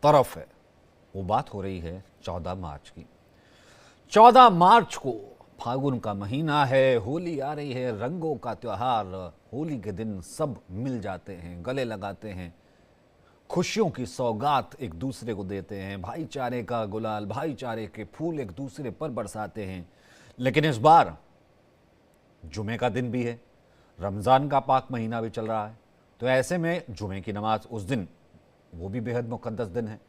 तरफ है। वो बात हो रही है 14 मार्च की। 14 मार्च को फागुन का महीना है, होली आ रही है, रंगों का त्योहार। होली के दिन सब मिल जाते हैं, गले लगाते हैं, खुशियों की सौगात एक दूसरे को देते हैं, भाईचारे का गुलाल, भाईचारे के फूल एक दूसरे पर बरसाते हैं। लेकिन इस बार जुमे का दिन भी है, रमज़ान का पाक महीना भी चल रहा है। तो ऐसे में जुमे की नमाज उस दिन, वो भी बेहद मुकद्दस दिन है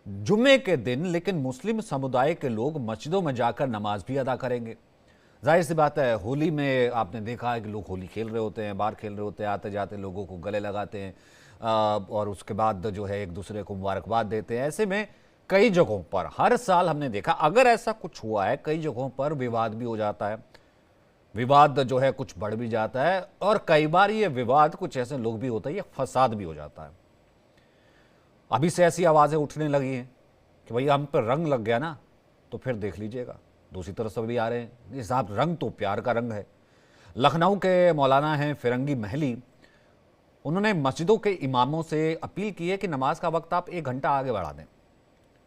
जुमे के दिन। लेकिन मुस्लिम समुदाय के लोग मस्जिदों में जाकर नमाज भी अदा करेंगे। जाहिर सी बात है, होली में आपने देखा है कि लोग होली खेल रहे होते हैं, बाहर खेल रहे होते हैं, आते जाते लोगों को गले लगाते हैं और उसके बाद जो है एक दूसरे को मुबारकबाद देते हैं। ऐसे में कई जगहों पर हर साल हमने देखा, अगर ऐसा कुछ हुआ है, कई जगहों पर विवाद भी हो जाता है, विवाद जो है कुछ बढ़ भी जाता है, और कई बार ये विवाद कुछ ऐसे लोग भी होते हैं, ये फसाद भी हो जाता है। अभी से ऐसी आवाज़ें उठने लगी हैं कि भैया हम पर रंग लग गया ना, तो फिर देख लीजिएगा। दूसरी तरफ से भी आ रहे हैं, ये साहब रंग तो प्यार का रंग है। लखनऊ के मौलाना हैं फिरंगी महली, उन्होंने मस्जिदों के इमामों से अपील की है कि नमाज का वक्त आप 1 घंटा आगे बढ़ा दें।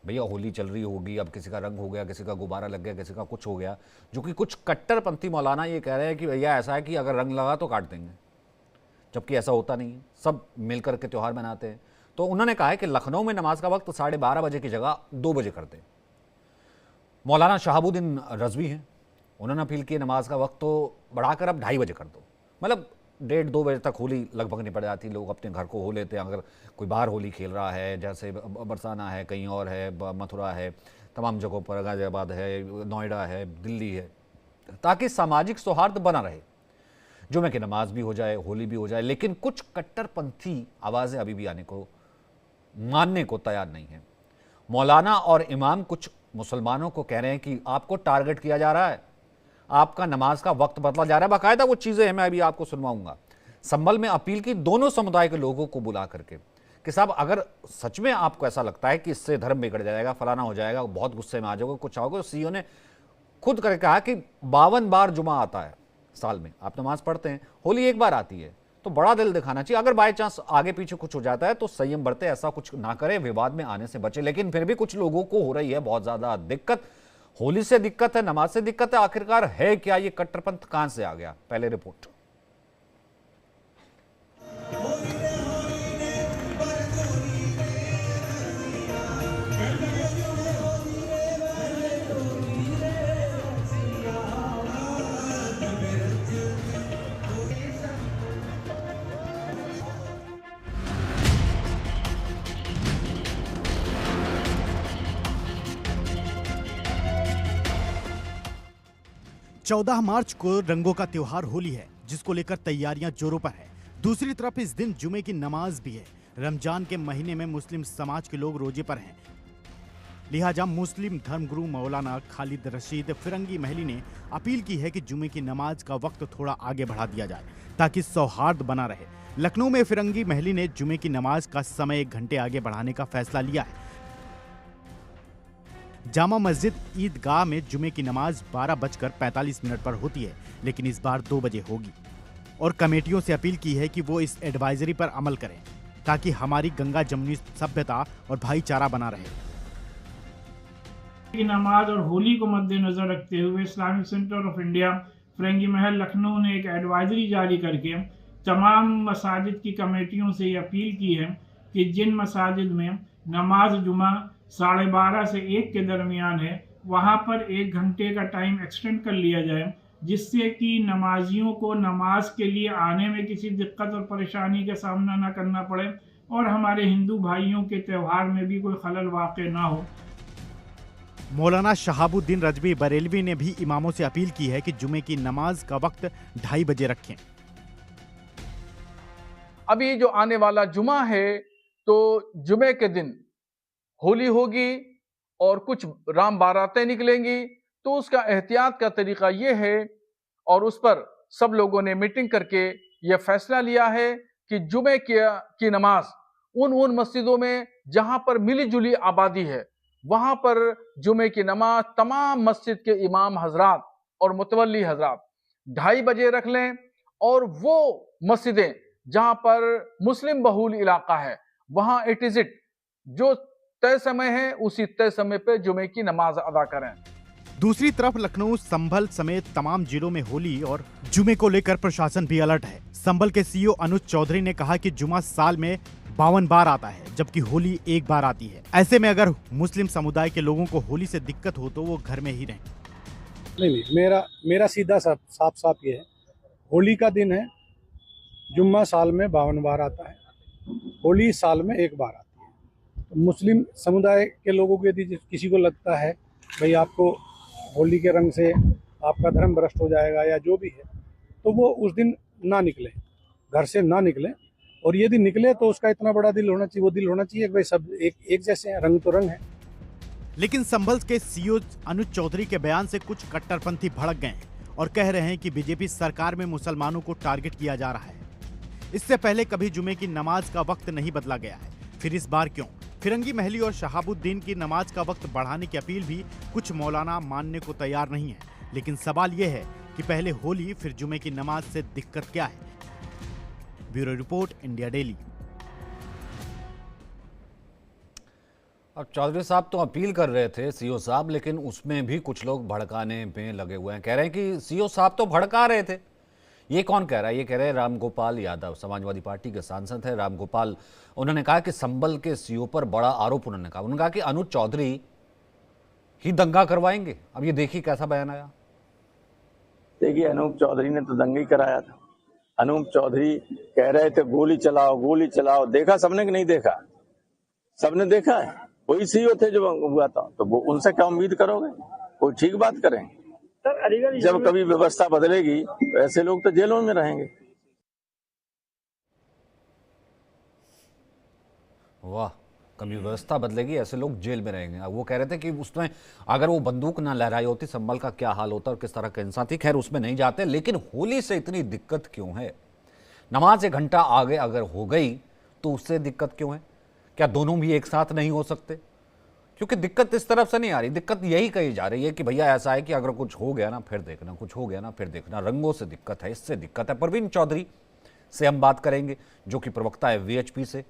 भैया होली चल रही होगी, अब किसी का रंग हो गया, किसी का गुब्बारा लग गया, किसी का कुछ हो गया। जो कि कुछ कट्टरपंथी मौलाना ये कह रहे हैं कि भैया ऐसा है कि अगर रंग लगा तो काट देंगे, जबकि ऐसा होता नहीं है, सब मिलकर के त्यौहार मनाते हैं। तो उन्होंने कहा है कि लखनऊ में नमाज का वक्त 12:30 बजे की जगह 2 बजे कर दें। मौलाना शहाबुद्दीन रजवी हैं, उन्होंने अपील की नमाज का वक्त तो बढ़ाकर अब 2:30 बजे कर दो। मतलब 1:30-2 बजे तक होली लगभग निपट जाती, लोग अपने घर को हो लेते हैं। अगर कोई बाहर होली खेल रहा है, जैसे बरसाना है, कहीं और है, मथुरा है, तमाम जगहों पर, गाजियाबाद है, नोएडा है, दिल्ली है, ताकि सामाजिक सौहार्द बना रहे, जुमे की नमाज भी हो जाए, होली भी हो जाए। लेकिन कुछ कट्टरपंथी आवाज़ें अभी भी आने को, मानने को तैयार नहीं है। मौलाना और इमाम कुछ मुसलमानों को कह रहे हैं कि आपको टारगेट किया जा रहा है, आपका नमाज का वक्त बदला जा रहा है। बाकायदा वो चीज़ें हैं, मैं अभी आपको सुनवाऊंगा। संभल में अपील की दोनों समुदाय के लोगों को बुला करके कि साहब अगर सच में आपको ऐसा लगता है कि इससे धर्म बिगड़ जाएगा, फलाना हो जाएगा, बहुत गुस्से में आ जाओगे, कुछ आओगे, तो सीईओ ने खुद करके कहा कि 52 बार जुमा आता है साल में, आप नमाज पढ़ते हैं, होली एक बार आती है, तो बड़ा दिल दिखाना चाहिए। अगर बाई चांस आगे पीछे कुछ हो जाता है तो संयम बरते, ऐसा कुछ ना करे, विवाद में आने से बचे। लेकिन फिर भी कुछ लोगों को हो रही है बहुत ज्यादा दिक्कत। होली से दिक्कत है, नमाज से दिक्कत है, आखिरकार है क्या ये कट्टरपंथ, कहां से आ गया? पहले रिपोर्ट। चौदह मार्च को रंगों का त्योहार होली है, जिसको लेकर तैयारियां जोरों पर है। दूसरी तरफ इस दिन जुमे की नमाज भी है। रमजान के महीने में मुस्लिम समाज के लोग रोजे पर हैं। लिहाजा मुस्लिम धर्मगुरु मौलाना खालिद रशीद फिरंगी महली ने अपील की है कि जुमे की नमाज का वक्त थोड़ा आगे बढ़ा दिया जाए, ताकि सौहार्द बना रहे। लखनऊ में फिरंगी महली ने जुमे की नमाज का समय 1 घंटे आगे बढ़ाने का फैसला लिया है। जामा मस्जिद ईदगाह में जुमे की नमाज 12:45 पर होती है, लेकिन इस बार 2 बजे होगी। और कमेटियों से अपील की है कि वो इस एडवाइजरी पर अमल करें, ताकि हमारी गंगा जमुनी सभ्यता और भाईचारा बना रहे। की नमाज और होली को मद्देनजर रखते हुए इस्लामिक सेंटर ऑफ इंडिया फिरंगी महल लखनऊ ने एक एडवाइजरी जारी करके तमाम मसाजिद की कमेटियों से ये अपील की है कि जिन मसाजिद में नमाज जुमा 12:30 से 1 के दरमियान है, वहाँ पर 1 घंटे का टाइम एक्सटेंड कर लिया जाए, जिससे कि नमाजियों को नमाज के लिए आने में किसी दिक्कत और परेशानी का सामना ना करना पड़े और हमारे हिंदू भाइयों के त्यौहार में भी कोई खलल वाक़ ना हो। मौलाना शहाबुद्दीन रजवी बरेलवी ने भी इमामों से अपील की है कि जुमे की नमाज का वक्त 2:30 बजे रखें। अभी जो आने वाला जुमा है, तो जुमे के दिन होली होगी और कुछ राम बारातें निकलेंगी, तो उसका एहतियात का तरीका ये है, और उस पर सब लोगों ने मीटिंग करके ये फैसला लिया है कि जुमे की नमाज उन मस्जिदों में जहां पर मिली जुली आबादी है, वहां पर जुमे की नमाज तमाम मस्जिद के इमाम हजरात और मुतवल्ली हजरात 2:30 बजे रख लें। और वो मस्जिदें जहां पर मुस्लिम बहुल इलाका है, वहां इट इज इट जो तय समय है, उसी तय समय पे जुमे की नमाज अदा करें। दूसरी तरफ लखनऊ, संभल समेत तमाम जिलों में होली और जुमे को लेकर प्रशासन भी अलर्ट है। संभल के सीईओ अनुज चौधरी ने कहा कि जुमा साल में 52 बार आता है, जबकि होली एक बार आती है। ऐसे में अगर मुस्लिम समुदाय के लोगों को होली से दिक्कत हो तो वो घर में ही रहें। नहीं, मेरा सीधा साफ ये है, होली का दिन है, जुम्मा साल में 52 बार आता है, होली साल में एक बार आती है। तो मुस्लिम समुदाय के लोगों को यदि किसी को लगता है भाई आपको होली के रंग से आपका धर्म भ्रष्ट हो जाएगा या जो भी है, तो वो उस दिन ना निकले, घर से ना निकले। और यदि निकले तो उसका इतना बड़ा दिल होना चाहिए, वो दिल होना चाहिए कि भाई सब एक जैसे हैं, रंग तो रंग है। लेकिन संभल के सीईओ अनुज चौधरी के बयान से कुछ कट्टरपंथी भड़क गए हैं और कह रहे हैं कि बीजेपी सरकार में मुसलमानों को टारगेट किया जा रहा है। इससे पहले कभी जुमे की नमाज का वक्त नहीं बदला गया है, फिर इस बार क्यों? फिरंगी महली और शहाबुद्दीन की नमाज का वक्त बढ़ाने की अपील भी कुछ मौलाना मानने को तैयार नहीं है। लेकिन सवाल यह है कि पहले होली फिर जुमे की नमाज से दिक्कत क्या है? Bureau report, India daily. अब चौधरी साहब तो अपील कर रहे थे सीईओ साहब, लेकिन उसमें भी कुछ लोग भड़काने में लगे हुए हैं। कह रहे हैं कि सीईओ साहब तो भड़का रहे थे। ये कौन कह रहा है? ये कह रहे हैं रामगोपाल यादव, समाजवादी पार्टी के सांसद हैं रामगोपाल। उन्होंने कहा कि संभल के सीईओ पर बड़ा आरोप उन्होंने कहा कि अनुज चौधरी ही दंगा करवाएंगे। अब ये देखिए कैसा बयान आया। देखिए, अनूप चौधरी ने तो दंगा ही कराया था। अनूप चौधरी कह रहे थे गोली चलाओ गोली चलाओ। देखा सबने कि नहीं देखा? सबने देखा है। वही सीईओ थे जो हुआ था, तो वो उनसे क्या उम्मीद करोगे? कोई ठीक बात करें? जब कभी व्यवस्था बदलेगी तो ऐसे लोग तो जेलों में रहेंगे। वाह, कभी व्यवस्था बदलेगी ऐसे लोग जेल में रहेंगे। वो कह रहे थे कि उसमें अगर वो बंदूक ना लहराई होती, संभल का क्या हाल होता और किस तरह के इंसान थी। खैर, उसमें नहीं जाते। लेकिन होली से इतनी दिक्कत क्यों है? नमाज 1 घंटा आगे अगर हो गई तो उससे दिक्कत क्यों है? क्या दोनों भी एक साथ नहीं हो सकते? क्योंकि दिक्कत इस तरफ से नहीं आ रही। दिक्कत यही कही जा रही है कि भैया ऐसा है कि अगर कुछ हो गया ना फिर देखना, कुछ हो गया ना फिर देखना। रंगों से दिक्कत है, इससे दिक्कत है। परवीन चौधरी से हम बात करेंगे, जो कि प्रवक्ता है वीएचपी से,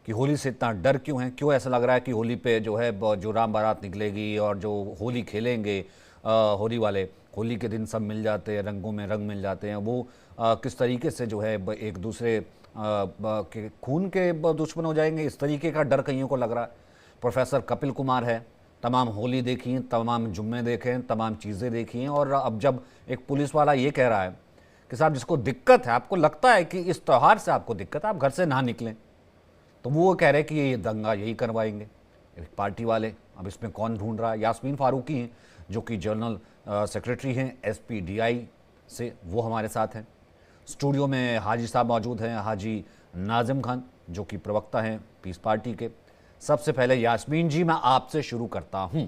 कि होली से इतना डर क्यों है, क्यों ऐसा लग रहा है कि होली पे जो है जो राम बारात निकलेगी और जो होली खेलेंगे होली वाले, होली के दिन सब मिल जाते हैं, रंगों में रंग मिल जाते हैं, वो किस तरीके से जो है एक दूसरे के खून के दुश्मन हो जाएंगे, इस तरीके का डर कईयों को लग रहा है। प्रोफेसर कपिल कुमार है, तमाम होली देखी हैं, तमाम जुम्मे देखे हैं, तमाम चीज़ें देखी हैं। और अब जब एक पुलिस वाला ये कह रहा है कि साहब जिसको दिक्कत है, आपको लगता है कि इस त्यौहार से आपको दिक्कत है, आप घर से ना निकलें, तो वो कह रहे हैं कि ये दंगा यही करवाएंगे एक पार्टी वाले। अब इसमें कौन ढूंढ रहा है? यास्मीन फारूकी हैं, जो कि जनरल सेक्रेटरी हैं SPDI से, वो हमारे साथ हैं। स्टूडियो में हाजी साहब मौजूद हैं, हाजी नाजिम खान, जो कि प्रवक्ता हैं पीस पार्टी के। सबसे पहले यास्मीन जी, मैं आपसे शुरू करता हूं।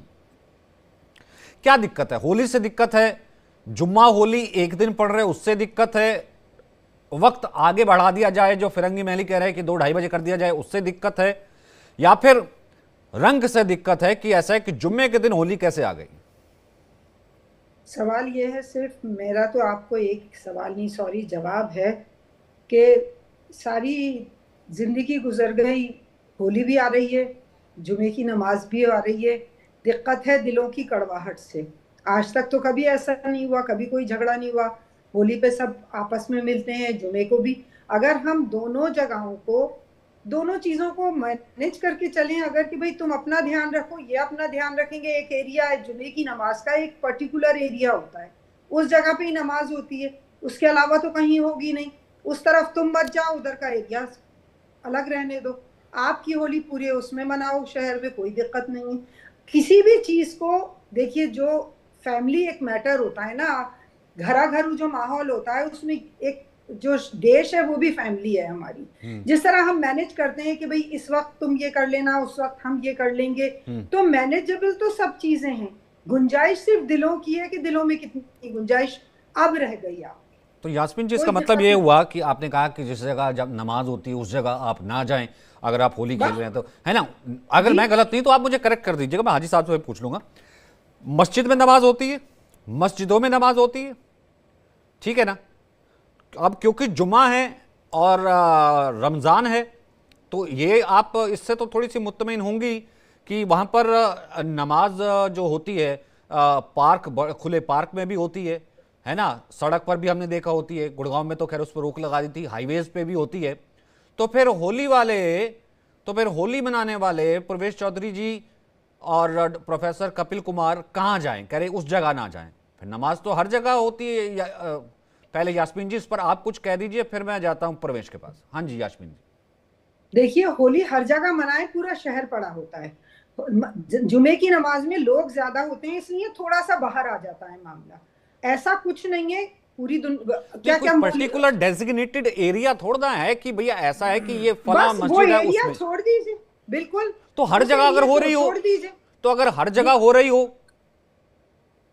क्या दिक्कत है? होली से दिक्कत है? जुम्मा होली एक दिन पड़ रहे उससे दिक्कत है? वक्त आगे बढ़ा दिया जाए, जो फिरंगी महली कह रहे हैं कि 2-2:30 बजे कर दिया जाए, उससे दिक्कत है? या फिर रंग से दिक्कत है कि ऐसा है कि जुम्मे के दिन होली कैसे आ गई? सवाल ये है, सिर्फ मेरा तो आपको एक सवाल नहीं, सॉरी, जवाब है कि सारी जिंदगी गुजर गई, होली भी आ रही है, जुमे की नमाज भी आ रही है। दिक्कत है दिलों की कड़वाहट से। आज तक तो कभी ऐसा नहीं हुआ, कभी कोई झगड़ा नहीं हुआ। होली पे सब आपस में मिलते हैं, जुमे को भी। अगर हम दोनों जगहों को, दोनों चीज़ों को मैनेज करके चलें, अगर कि भाई तुम अपना ध्यान रखो, ये अपना ध्यान रखेंगे। एक एरिया है जुमे की नमाज का, एक पर्टिकुलर एरिया होता है, उस जगह पे ही नमाज होती है, उसके अलावा तो कहीं होगी नहीं। उस तरफ तुम मत जाओ, उधर का एरिया अलग रहने दो। आपकी होली पूरे उसमें मनाओ, शहर में कोई दिक्कत नहीं है। किसी भी चीज़ को देखिए, जो फैमिली एक मैटर होता है ना, घरा घर जो माहौल होता है, उसमें एक जो देश है वो भी फैमिली है हमारी। जिस तरह हम मैनेज करते हैं कि भाई इस वक्त तुम ये कर लेना, उस वक्त हम ये कर लेंगे, तो मैनेजेबल तो सब चीजें हैं। गुंजाइश सिर्फ दिलों की है कि दिलों में कितनी गुंजाइश अब रह गई। आप तो यास्मीन जी, इसका मतलब ये हुआ कि आपने कहा कि जिस जगह जब नमाज होती है उस जगह आप ना जाएं, अगर आप होली खेल रहे हैं तो, है ना? अगर मैं गलत नहीं तो आप मुझे करेक्ट कर दीजिएगा, मैं हाजी साहब से पूछ लूंगा। मस्जिद में नमाज होती है, मस्जिदों में नमाज होती है, ठीक है ना? अब क्योंकि जुमा है और रमज़ान है, तो ये आप इससे तो थोड़ी सी मुत्तमिन होंगी कि वहाँ पर नमाज जो होती है खुले पार्क में भी होती है ना, सड़क पर भी हमने देखा होती है, गुड़गांव में तो खैर उस पर रोक लगा दी थी, हाईवेज पे भी होती है। तो फिर होली मनाने वाले प्रवेश चौधरी जी और प्रोफेसर कपिल कुमार कहाँ जाएं? कह रहे उस जगह ना जाएं। फिर नमाज तो हर जगह होती है। पहले यास्मीन जी इस पर आप कुछ कह दीजिए, फिर मैं जाता हूं प्रवेश के पास। हाँ जी यास्मीन जी। देखिए, होली हर जगह मनाए, पूरा शहर पड़ा होता है। जुमे की नमाज में लोग ज्यादा होते हैं, इसलिए थोड़ा सा बाहर आ जाता है मामला। ऐसा कुछ नहीं है। पूरी क्या पर्टिकुलर डेजिग्नेटेड एरिया थोड़ा है कि भैया ऐसा है कि ये फला मस्जिद है, उसमें छोड़ दीजिए। बिल्कुल, तो हर जगह अगर हो रही हो, तो अगर हर जगह हो रही हो,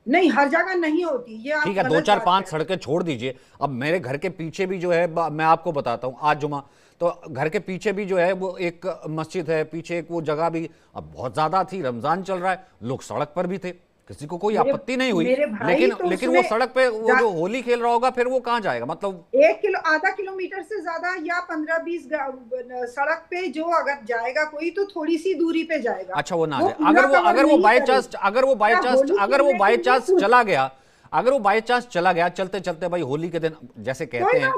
नहीं हर जगह नहीं होती, ये ठीक है, 2-4-5 सड़कें छोड़ दीजिए। अब मेरे घर के पीछे भी जो है, मैं आपको बताता हूं, आज जुमा, तो घर के पीछे भी जो है वो एक मस्जिद है, पीछे एक वो जगह भी अब बहुत ज्यादा थी, रमजान चल रहा है, लोग सड़क पर भी थे, किसी को कोई आपत्ति नहीं हुई। लेकिन वो सड़क पे वो जो होली खेल रहा होगा, फिर वो कहाँ जाएगा? मतलब आधा किलोमीटर से ज्यादा या 15-20 सड़क पे जो अगर जाएगा कोई, तो थोड़ी सी दूरी पे जाएगा। अच्छा, वो ना जाए। अगर वो बाय चांस चला गया चलते चलते, भाई होली के दिन जैसे कहते हैं,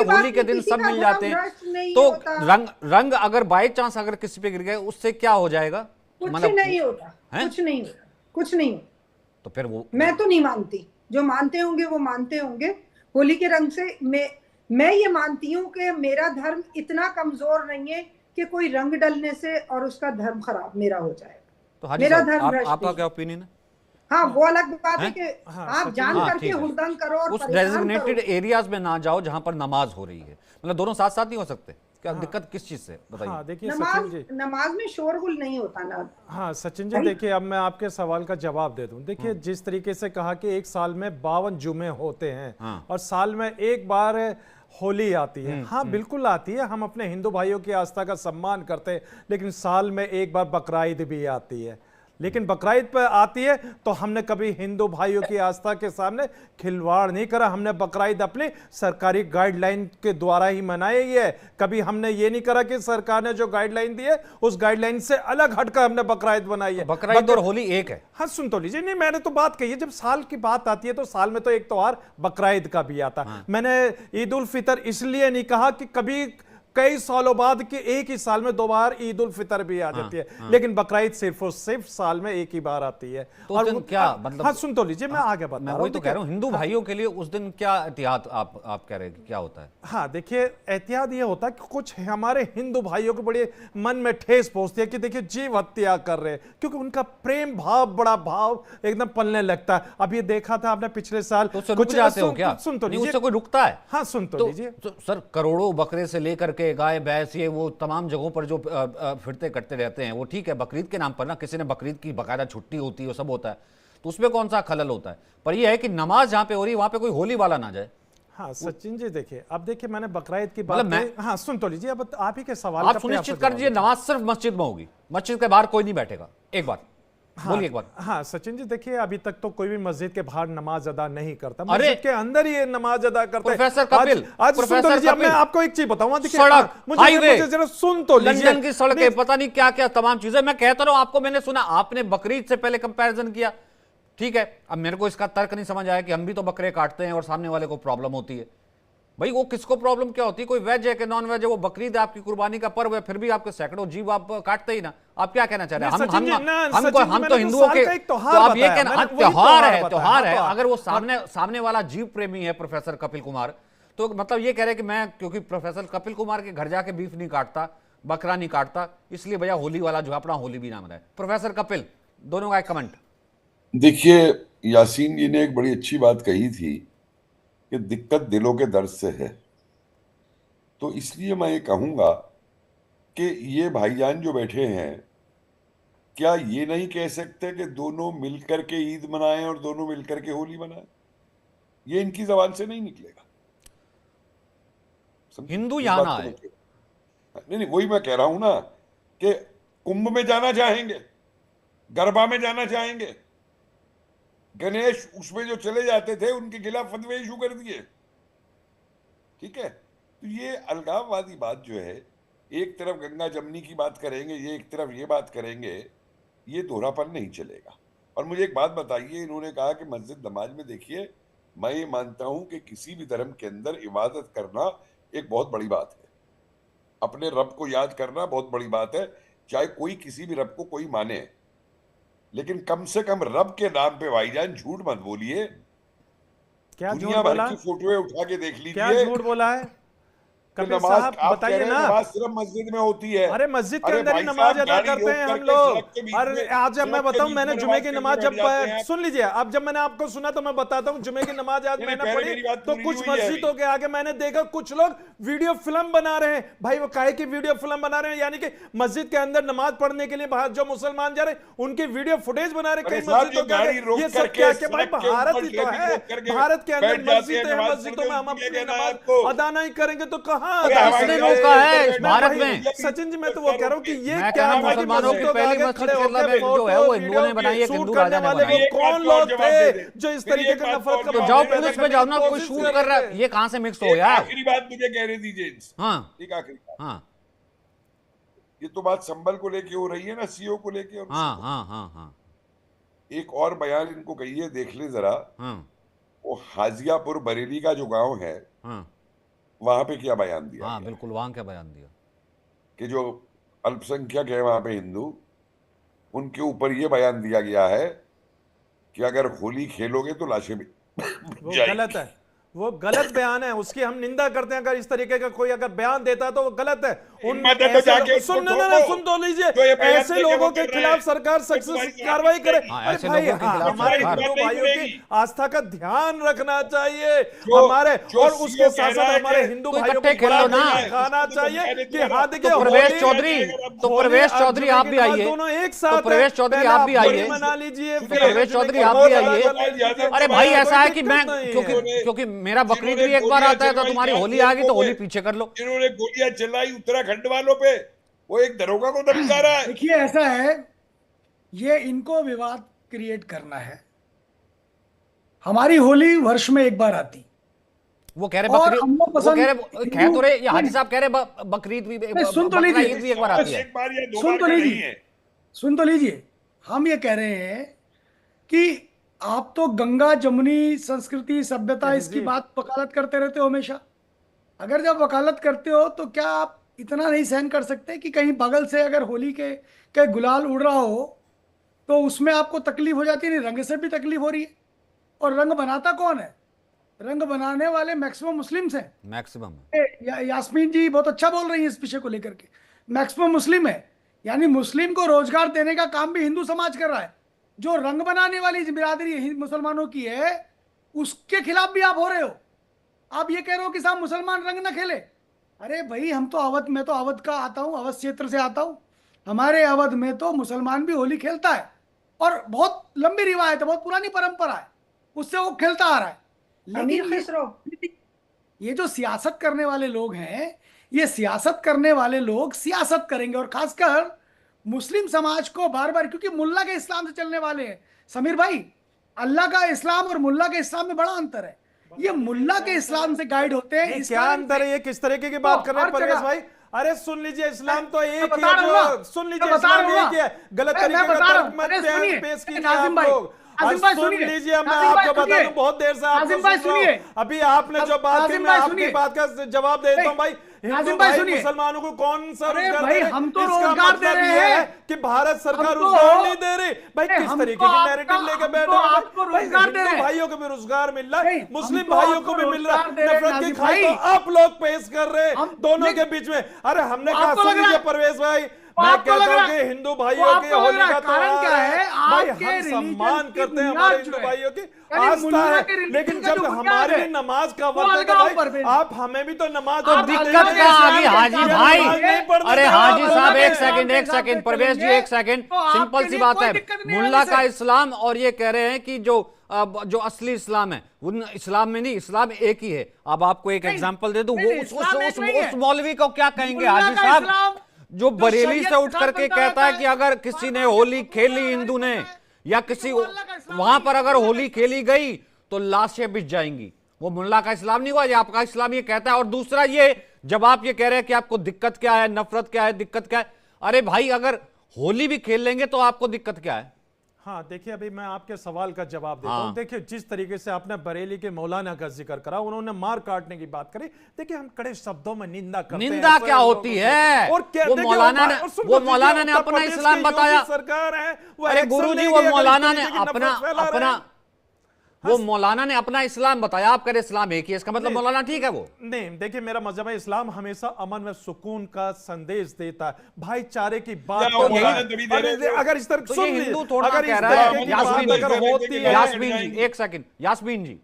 होली के दिन सब मिल जाते हैं, तो रंग अगर बाय चांस अगर किसी पे गिर गए, उससे क्या हो जाएगा? कुछ नहीं होता, कुछ नहीं। तो फिर वो, मैं तो नहीं मानती, जो मानते होंगे वो मानते होंगे। होली के रंग से मैं ये मानती हूँ कि मेरा धर्म इतना कमजोर नहीं है कि कोई रंग डलने से और उसका धर्म खराब मेरा हो जाएगा। तो मेरा धर्म, आपका क्या ओपिनियन है? हाँ, वो अलग बात है कि आप जान करके हुड़दंग करो और उस डेजिग्नेटेड एरियाज में ना जाओ जहां पर नमाज हो रही है। मतलब दोनों साथ साथ नहीं हो सकते क्या? दिक्कत किस चीज से बताइए? हाँ, देखिए सचिन जी, नमाज में शोरगुल नहीं होता ना। हाँ सचिन जी, देखिए अब मैं आपके सवाल का जवाब दे दूं। देखिए जिस तरीके से कहा कि एक साल में 52 जुमे होते हैं और साल में एक बार होली आती है। हाँ बिल्कुल आती है, हम अपने हिंदू भाइयों की आस्था का सम्मान करते हैं, लेकिन साल में एक बार बकराईद भी आती है। लेकिन बकराईद पर आती है तो हमने कभी हिंदू भाइयों की आस्था के सामने खिलवाड़ नहीं करा। हमने बकराईद अपनी सरकारी गाइडलाइन के द्वारा ही मनाई है। कभी हमने ये नहीं करा कि सरकार ने जो गाइडलाइन दी है उस गाइडलाइन से अलग हटकर हमने बकराईद बनाई है। बकराईद और होली एक है। हाँ सुन तो लीजिए, नहीं मैंने तो बात कही है, जब साल की बात आती है तो साल में तो एक त्योहार बकराईद का भी आता। मैंने ईद उल फितर इसलिए नहीं कहा कि कभी कई सालों बाद कि एक ही साल में 2 बार ईद उल फितर भी आ जाती है, लेकिन बकराईद सिर्फ और सिर्फ साल में एक ही बार आती है। तो और वो क्या मतलब? हाँ सुन तो लीजिए, मैं आगे बता रहा हूं। मैं तो कह रहा हूं हिंदू भाइयों के लिए उस दिन क्या एहतियात आप कह रहे हैं, क्या होता है? हाँ देखिए, एहतियात ये होता है कि कुछ हमारे हिंदू भाइयों को बड़े मन में ठेस पहुंचती है कि देखिए जीव हत्या कर रहे हैं, क्योंकि उनका प्रेम भाव, बड़ा भाव एकदम पलने लगता है। अब ये देखा था आपने पिछले साल, तो कुछ जाते हो क्या? सुन तो लीजिए, उससे कोई रुकता है? हाँ सुन तो लीजिए सर, करोड़ों बकरे से लेकर के गाय भैंस ये वो तमाम जगहों पर जो फिरते करते रहते हैं, वो ठीक है बकरीद के नाम पर ना, किसी ने बकरीद की बकायदा छुट्टी होती है, वो सब होता है, तो उसमें कौन सा खलल होता है? पर ये है कि नमाज जहां पे हो रही है वहां पे कोई होली वाला ना जाए। हाँ सचिन जी, देखिए अब देखिए मैंने बकराईद की बात की। हाँ सुन तो लीजिए, अब आप ही के सवाल आप सुनिश्चित कर दीजिए नमाज सिर्फ मस्जिद में होगी, मस्जिद के बाहर कोई नहीं बैठेगा। एक बार बोलिए, एक बार। हाँ सचिन जी, देखिए अभी तक तो कोई भी मस्जिद के बाहर नमाज अदा नहीं करता, मस्जिद के अंदर ही नमाज अदा करते। प्रोफेसर कपिल, आज सुन तो लीजिए, मैं आपको एक चीज बताऊंगा। देखिए सड़क, हाईवे, जरा सुन तो लीजिए, लंदन की सड़कें, पता नहीं क्या क्या तमाम चीजें। मैं कहता रहा हूं आपको, मैंने सुना आपने बकरीद से पहले कंपैरिजन किया, ठीक है। अब मेरे को इसका तर्क नहीं समझ आया कि हम भी तो बकरे काटते हैं और सामने वाले को प्रॉब्लम होती है। भाई वो किसको प्रॉब्लम क्या होती है? कोई वेज है कि नॉन वेज है, वो बकरीद है, आपकी कुर्बानी का पर्व है, फिर भी आपके सैकड़ों जीव आप काटते ही ना। आप क्या कहना चाह रहे हैं? हम तो हिंदुओं के, तो आप ये कहना त्योहार है। अगर वो सामने वाला जीव प्रेमी है प्रोफेसर कपिल कुमार, तो मतलब ये कह रहे हैं कि मैं क्योंकि प्रोफेसर कपिल कुमार के घर जाके बीफ नहीं काटता, बकरा नहीं काटता, इसलिए भैया होली वाला जो अपना होली भी ना मनाए। प्रोफेसर कपिल, दोनों का एक कमेंट। देखिए, यासीन जी ने एक बड़ी अच्छी बात कही थी कि दिक्कत दिलों के दर्द से है, तो इसलिए मैं ये कहूंगा कि ये भाईजान जो बैठे हैं, क्या ये नहीं कह सकते कि दोनों मिलकर के ईद मनाएं और दोनों मिलकर के होली मनाएं? ये इनकी जबान से नहीं निकलेगा। हिंदू यहां ना आए। नहीं, वही मैं कह रहा हूं ना कि कुंभ में जाना चाहेंगे, गरबा में जाना चाहेंगे, गणेश उसमें जो चले जाते थे उनके खिलाफ फतवे इशू कर दिए, ठीक है। तो ये अलगाववादी बात जो है एक तरफ गंगा जमनी की बात करेंगे, ये एक तरफ ये बात करेंगे, ये दोहरापन नहीं चलेगा। और मुझे एक बात बताइए, इन्होंने कहा कि मस्जिद नमाज में, देखिए मैं ये मानता हूं कि किसी भी धर्म के अंदर इबादत करना एक बहुत बड़ी बात है, अपने रब को याद करना बहुत बड़ी बात है, चाहे कोई किसी भी रब को कोई माने, लेकिन कम से कम रब के नाम पे भाईजान झूठ मत बोलिए। क्या झूठ दुनिया भर बोला? की फोटोएं उठा के देख लीजिए। क्या झूठ बोला है कबीर नमाज, साहब, आप कह बताइए रहे हैं ना। नमाज सिर्फ मस्जिद में होती है। अरे मस्जिद के अरे अंदर ही भाई नमाज साहब, अदा गाड़ी करते रोक हैं हम करके लोग। सड़क के बीच अरे में- आज जब मैं सड़क के बताऊं, बीच मैंने में जुमे नमाज की के नमाज लिए जब बैठ जाते हैं। सुन लीजिए, अब जब मैंने आपको सुना तो मैं बताता हूं, जुमे की नमाज आज नहीं, मैंने पहले पढ़ी मेरी बात तो पूरी कुछ हुई है अभी। मस्जिदों के आगे मैंने देखा कुछ लोग वीडियो फिल्म बना रहे हैं। भाई वो काहे की वीडियो फिल्म बना रहे हैं? यानी कि मस्जिद के अंदर नमाज पढ़ने के लिए बाहर जो मुसलमान जा रहे हैं उनकी वीडियो फुटेज बना रहे हैं अरे कई साहब, मस्जिदों जो के आगे। गाड़ी रोक ये सब करके क्या कि भाई सड़क के भारत ऊपर ही तो ट्रैफिक है, रोक करके भारत के अंदर बैठ जाते हैं, मस्जिद है, नमाज मस्जिदों में हम पढ़ने अपनी देना नमाज आपको। अदा नहीं करेंगे तो कहाँ अरे अदा हवाई करेंगे? जहाज रोका है में भारत भाई, में। सचिन जी, मैं तो वो कह रहा हूँ कि ये मैं क्या कहा भाई, मुसलमानों की मस्जिदों के पहली आगे मस्जिद खड़े केरला होकर में जो है वो हिंदुओं ने बनाई है, एक शूट हिंदू करने राजा ने वाले बनाई। वो एक कौन बात और लोग जवाब थे दे दे। जो इस मेरी तरीके एक का बात नफरत और का जवाब जाओ दे दे। पुलिस में जाओ ना, कोई शूट कर रहा है, ये कहां से मिक्स हो एक यार? आखिरी बात मुझे कहने दीजिए। हाँ एक आखिरी बात, हाँ ये तो बात संभल को लेके हो रही है ना, सीओ को लेके, और हाँ हाँ हाँ हाँ एक और बयान इनको कहिए, देख ले जरा, हाँ वो हाजियापुर बरेली का जो गांव है हाँ वहां पे क्या बयान दिया हाँ गया बिल्कुल, वहां क्या बयान दिया? कि जो अल्पसंख्यक है वहां पे हिंदू, उनके ऊपर ये बयान दिया गया है कि अगर होली खेलोगे तो लाशें भी वो जाएंगी। गलत है, वो गलत बयान है, उसकी हम निंदा करते हैं। अगर इस तरीके का कोई अगर बयान देता है तो वो गलत है। उन हिम्मत है तो जाके उसको सुन ठोको। तो लीजिए, जो ये बयान ऐसे देके लोगों वो के कर रहे खिलाफ हैं, सरकार तो सख्त तुम्हारी कार्रवाई करे। हाँ, अरे ऐसे भाई, लोगों के खिलाफ हमारे सरकार- हिंदू नहीं भाइयों की सुनेगी। आस्था का ध्यान रखना चाहिए जो- हमारे, जो और सीओ उसके कह साथ रहा साथ है हमारे कि हिंदू तो भाइयों इकट्ठे को खेल लो ना। दिखाना चाहिए कि हाँ देखिए, तो प्रवेश होली- चौधरी, तो होली प्रवेश और चौधरी जुमे आप की भी नमाज आइए, दोनों एक तो साथ प्रवेश चौधरी पहले आप भी होली आइए, मना लीजिए, तो फिर प्रवेश जुमे चौधरी की आप नमाज भी अदा आइए। कर लीजिए। अरे कोई भाई ऐसा है कि दिक्कत मैं नहीं है। क्योंकि मेरा बकरीद भी एक बार आता है तो तुम्हारी होली आ गई तो होली पीछे कर लो। जिन्होंने गोलियां चलाई उत्तराखंड वालों पे, वो एक दरोगा को धमका रहा है। देखिए ऐसा है, ये इनको विवाद क्रिएट करना है। हमारी होली वर्ष में एक बार आती, वो कह रहे और बकरीद, हम लोग वो पसंद- कह रहे कह तो रहे, ये हाजी साहब कह रहे बकरीद भी, सुन तो लीजिए। बकरा ईद भी एक बार आती है। एक बार या दो सुन बार तो का नहीं लीजिए, है। सुन तो लीजिए। हम ये कह रहे हैं कि आप तो गंगा जमुनी संस्कृति सभ्यता इसकी बात वकालत करते रहते हो हमेशा। अगर जब वकालत करते हो तो क्या आप इतना नहीं सहन कर सकते कि कहीं बगल से अगर होली के गुलाल उड़ रहा हो तो उसमें आपको तकलीफ हो जाती है? नहीं, रंग से भी तकलीफ हो रही है। और रंग बनाता कौन है? रंग बनाने वाले मैक्सिमम मुस्लिम्स हैं। मैक्सिमम यास्मीन जी बहुत अच्छा बोल रही है इस विषय को लेकर के। मैक्सिमम मुस्लिम है, यानी मुस्लिम को रोजगार देने का काम भी हिंदू समाज कर रहा है। जो रंग बनाने वाली बिरादरी मुसलमानों की है उसके खिलाफ भी आप हो रहे हो। आप ये कह रहे हो कि साहब मुसलमान रंग ना खेले। अरे भाई, हम तो अवध, मैं तो अवध का आता हूँ, अवध क्षेत्र से आता हूँ। हमारे अवध में तो मुसलमान भी होली खेलता है, और बहुत लंबी रिवायत है, बहुत पुरानी परंपरा है, उससे वो खेलता आ रहा है। अमीर लेकिन खुसरो, ये जो सियासत करने वाले लोग हैं, ये सियासत करने वाले लोग सियासत करेंगे, और खासकर मुस्लिम समाज को बार बार, क्योंकि मुल्ला के इस्लाम से चलने वाले हैं समीर भाई। अल्लाह का इस्लाम और मुल्ला के इस्लाम में बड़ा अंतर है। ये मुल्ला के इस्लाम से गाइड होते हैं। इस क्या कारण अंतर है? ये किस तरीके की तो बात कर रहे हैं हर परवेश जगह- भाई? अरे सुन लीजिए, इस्लाम तो एक ही बता रहा हूं है। ना, सुन मैं लीजिए, बता इस्लाम रहा हूं एक ही है। गलत मैं तरीके बता का रहा तर्क हूं। मत अरे सुनिए, पेश कीजिए नाज़िम आप भाई, लोग। नाज़िम भाई सुन सुनिए, लीजिए, मैं नाज़िम भाई आपको बता सुनिए, दूं, बहुत देर से आपको नाज़िम भाई सुन रहा हूं। सुनिए। अभी आपने जो बात की, नाज़िम मैं भाई आपकी सुनिए। बात का जवाब देता हूं भाई। हिंदू नाज़िम भाई भाई सुनिए। मुसलमानों को कौन सा अरे रोजगार भाई, दे रहे? हम तो इसका रोजगार मतलब दे रहे ये है हैं। कि भारत सरकार हम तो- रोजगार नहीं दे रही। भाई नहीं, किस हम तरीके तो की आपका- नैरेटिव लेके हम बैठे तो हो भाई? आपको भाई, रोजगार दे रहे हिंदू हैं। भाइयों को भी रोजगार मिल रहा नहीं, है, हम मुस्लिम तो भाइयों आपको को भी मिल रहा है। रोजगार दे रहे हैं, नफरत की नाज़िम खाई तो भाई। आप लोग पेश कर रहे हैं हम- दोनों के लेकिन- बीच में। अरे हमने कहा, आपको सुन लग रहा लीजिए है- परवेश भाई, मैं आपको लग कहता रहा हूँ है- कि हिंदू वो भाइयों की आपको लग होली रहा का है, कारण क्या है? भाई आपके हम religion सम्मान की करते हैं, बुनियाद हमारे जो हिंदू है, भाइयों की यानी आस्था मुल्ला है। के religion लेकिन का जब जो बुनियाद हमारी है, भी नमाज का वो वक्त है तो अलगाव भाई परवेज। आप हमें भी तो नमाज तो पढ़ते दिक्कत हैं। क्या अभी इस्लाम हाजी के भाई? साथ नहीं पढ़ने अरे देते, हाजी आप साहब लोग एक इस्लाम सेकंड, के एक साथ सेकंड, में परवेश जी चलेंगे, एक सेकंड, तो आपके सिंपल सी लिए बात कोई है। दिक्कत नहीं है मुल्ला वैसे। का इस्लाम, और ये कह रहे हैं कि जो असली इस्लाम है उन इस्लाम में नहीं, इस्लाम एक ही है। अब आपको एक नहीं, एग्जांपल दे दूं, नहीं, वो नहीं, इस्लाम एक नहीं है। उस मौलवी को क्या कहेंगे मुल्ला हाजी का साहब, इस्लाम जो बरेली शरीयत से के उठ साथ करके बनता कहता है रहता कि है। अगर किसी ने बार-बार होली ये खेली बोलता है, हिंदू ने, है या किसी मुल्ला का इस्लाम वहां पर नहीं, अगर मुल्ला होली खेली गई तो लाशें बिछ जाएंगी। वो मुल्ला का इस्लाम नहीं हुआ, ये आपका इस्लाम ये कहता है। और दूसरा ये जब आप ये कह रहे हैं कि आपको दिक्कत क्या है, नफरत क्या है, दिक्कत क्या है, अरे भाई अगर होली भी खेल लेंगे तो आपको दिक्कत क्या है? हाँ देखिए, अभी मैं आपके सवाल का जवाब देता हाँ। हूँ। देखिए जिस तरीके से आपने बरेली के मौलाना का जिक्र करा, उन्होंने मार काटने की बात करी। देखिए हम कड़े शब्दों में निंदा करते हैं, निंदा क्या होती है? और क्या वो मौलाना ने अपना इस्लाम बताया। सरकार है अरे गुरुजी, वो मौलाना ने अपना इस्लाम बताया, आप कह रहे इस्लाम एक ही है, इसका मतलब मौलाना ठीक है वो? नहीं, देखिए मेरा मजहब है इस्लाम हमेशा अमन व सुकून का संदेश देता है, भाईचारे की बात तो अगर इस तरह तो ये हिंदू थोड़ा कह रहा है, यास्मीन जी एक सेकंड, यास्मीन जी,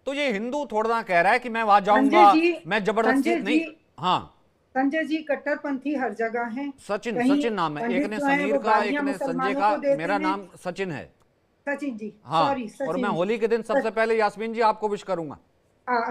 तो ये हिंदू थोड़ा कह रहा है कि मैं वहां जाऊंगा, मैं जबरदस्ती नहीं। हाँ संजय जी, कट्टरपंथी हर जगह है। सचिन नाम है, एक ने समीर का, एक ने संजय का, मेरा नाम सचिन है। सचिन जी, हाँ, सॉरी सचिन। और मैं होली के दिन सबसे पहले यास्मीन जी आपको विश करूंगा।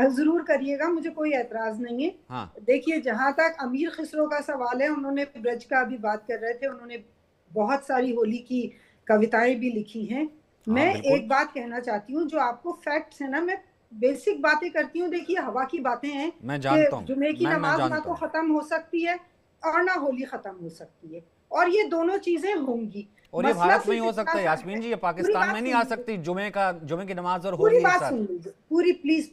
जरूर करिएगा, मुझे कोई एतराज नहीं है। हाँ। देखिए, जहां तक अमीर खसरो का सवाल है, उन्होंने ब्रज का अभी बात कर रहे थे, उन्होंने बहुत सारी होली की कविताएं भी लिखी हैं। मैं एक बात कहना चाहती हूँ, जो आपको फैक्ट्स है ना, मैं बेसिक बातें करती हूँ। देखिए, हवा की बातें हैं, मैं जानता हूँ, जुमे की नमाज ना तो खत्म हो सकती है और ना होली खत्म हो सकती है, और ये दोनों चीजें होंगी। और ये भारत में ही हो सकता है यास्मीन जी, ये पाकिस्तान में नहीं आ सकती। जुमे की नमाज और होली पूरी बात सुन लीजिए,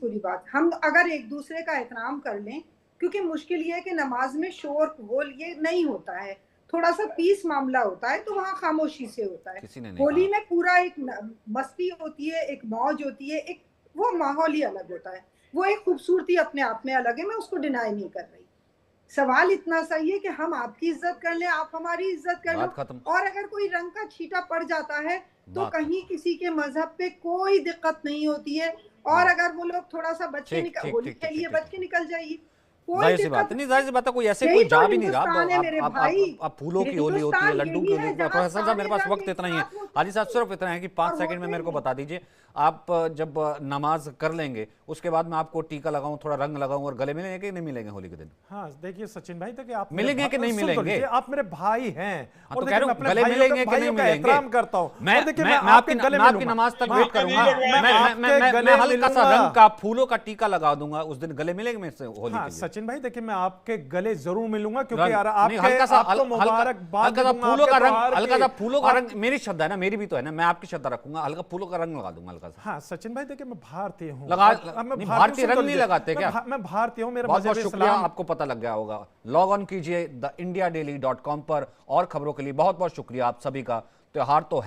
पूरी बात। हम अगर एक दूसरे का एहतराम कर लें, क्योंकि मुश्किल ये है कि नमाज में शोर वोल ये नहीं होता है, थोड़ा सा पीस मामला होता है, तो वहाँ खामोशी से होता है। होली में पूरा एक मस्ती होती है, एक मौज होती है, एक वो माहौल ही अलग होता है, वो एक खूबसूरती अपने आप में अलग है। मैं उसको डिनाई नहीं कर रही। सवाल इतना सही है कि हम आपकी इज्जत कर लें, आप हमारी इज्जत कर लो, और अगर कोई रंग का छींटा पड़ जाता है तो कहीं किसी के मजहब पे कोई दिक्कत नहीं होती है। और अगर वो लोग थोड़ा सा बच के निकल, होली के लिए बच के निकल जाइए, जाहिर सी बात नहीं, जाहिर सी बात है, कोई ऐसे कोई जा भी नहीं रहा। अब फूलों की होली होती है, लड्डू की होली होती है। प्रोफेसर साहब, मेरे पास वक्त इतना ही है, हाजी साहब, सिर्फ इतना है कि 5 सेकंड में मेरे को बता दीजिए, आप जब नमाज कर लेंगे उसके बाद मैं आपको टीका लगाऊं, थोड़ा रंग लगाऊं, और गले मिलेंगे कि नहीं मिलेंगे होली के दिन? हाँ देखिए सचिन भाई, देखिए आप मिलेंगे कि नहीं मिलेंगे? आप मेरे भाई हैं, और कह रहा हूं गले मिलेंगे कि नहीं मिलेंगे? एहतराम करता हूं मैं आपकी नमाज तक वेट करूंगा। मैं हल्का सा रंग का, फूलों का टीका लगा दूंगा, उस दिन गले मिलेंगे मेरे से होली के लिए? सचिन भाई देखिए, मैं आपके गले जरूर मिलूंगा, क्योंकि यार हल्का सा फूलों का रंग, मेरी श्रद्धा है ना, मेरी भी तो है ना, मैं आपकी श्रद्धा रखूंगा, हल्का फूलों का रंग लगा दूंगा, हल्का सा। हाँ सचिन भाई देखिए, मैं भारतीय हूँ, भारतीय रंग नहीं लगाते क्या? मैं भारतीय हूँ, मेरा बहुत बहुत शुक्रिया, आपको पता लग गया होगा। लॉग ऑन कीजिए theindiadaily.com पर और खबरों के लिए। बहुत बहुत शुक्रिया आप सभी का। त्योहार तो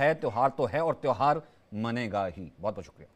है और त्योहार मनेगा ही। बहुत बहुत शुक्रिया।